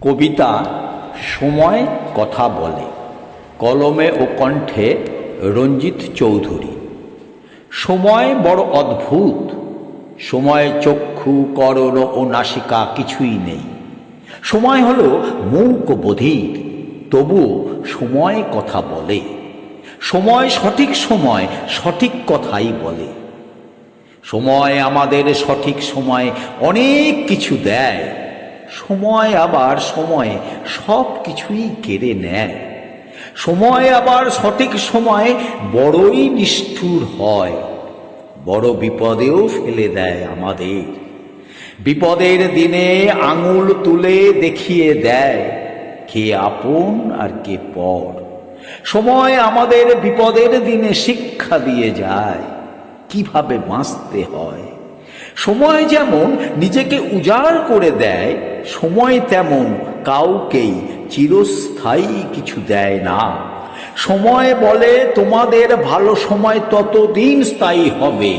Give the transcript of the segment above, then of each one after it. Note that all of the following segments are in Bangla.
কবিতা সময় কথা বলে, কলমে ও কণ্ঠে রঞ্জিত চৌধুরী। সময় বড় অদ্ভুত। সময় চক্ষু, করণ ও নাসিকা কিছুই নেই। সময় হলো মূক বধির, তবুও সময় কথা বলে। সময় সঠিক সময় সঠিক কথাই বলে। সময় আমাদের সঠিক সময় অনেক কিছু দেয়, সময় আবার সময়ে সব কিছুই কেড়ে নেয়। সময় আবার সঠিক সময়ে বড়ই নিষ্ঠুর হয়, বড় বিপদেও ফেলে দেয় আমাদের। বিপদের দিনে আঙুল তুলে দেখিয়ে দেয় কে আপন আর কে পর। সময় আমাদের বিপদের দিনে শিক্ষা দিয়ে যায় কিভাবে বাঁচতে হয়। সময় যেমন নিজেকে উজাড় করে দেয়, সময় তেমন কাউকেই চিরস্থায়ী কিছু দেয় না। সময় বলে তোমাদের ভালো সময় ততদিন স্থায়ী হবে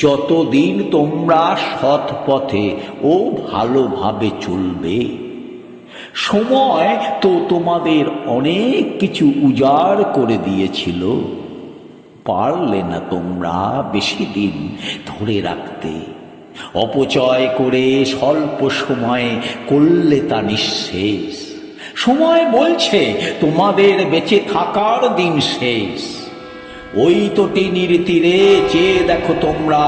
যতদিন তোমরা সৎ পথে ও ভালোভাবে চলবে। সময় তো তোমাদের অনেক কিছু উজাড় করে দিয়েছিল, পারলে না তোমরা বেশি দিন ধরে রাখতে। অপচয় করে স্বল্প সময়ে করলে তা নিঃশেষ। সময় বলছে তোমাদের বেঁচে থাকার দিন শেষ। ওই তো টিনির তীরে চেয়ে দেখো তোমরা,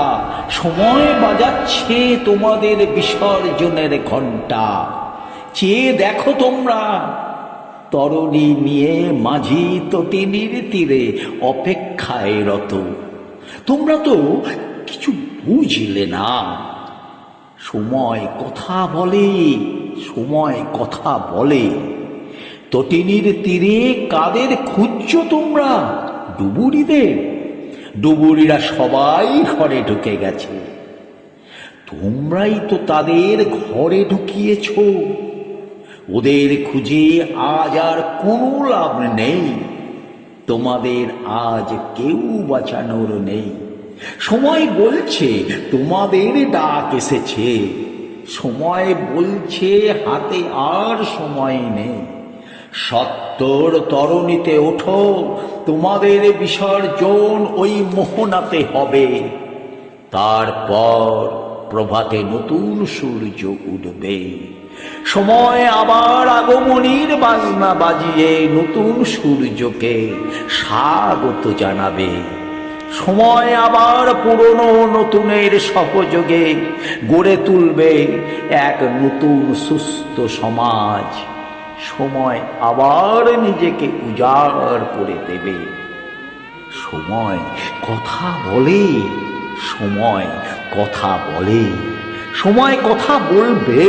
সময় বাজাচ্ছে তোমাদের বিসর্জনের ঘণ্টা। চেয়ে দেখো তোমরা, তরণী নিয়ে মাঝি তটিনীর তীরে অপেক্ষায় রত। তোমরা তো কিছু বুঝলে না। সময় কথা বলে, সময় কথা বলে। তটিনীর তীরে কাদের খুঁজছো তোমরা? ডুবুরিদের? ডুবুরিরা সবাই ঘরে ঢুকে গেছে, তোমরাই তো তাদের ঘরে ঢুকিয়েছ। ওদের খুঁজে আজ আর কোনো লাভ নেই, তোমাদের আজ কেউ বাঁচানোর নেই। সময় বলছে তোমাদের ডাক এসেছে, সময় বলছে হাতে আর সময় নেই। সত্তর তরণীতে ওঠো, তোমাদের বিসর্জন ওই মোহনাতে হবে। তারপর প্রভাতে নতুন সূর্য উঠবে। সময় আবার আগমনীর বাজনা বাজিয়ে নতুন সূর্যকে স্বাগত জানাবে। সময় আবার পুরনো নতুনের সহযোগে গড়ে তুলবে এক নতুন সুস্থ সমাজ। সময় আবার নিজেকে উজাড় করে দেবে। সময় কথা বলে, সময় কথা বলে, সময় কথা বলবে।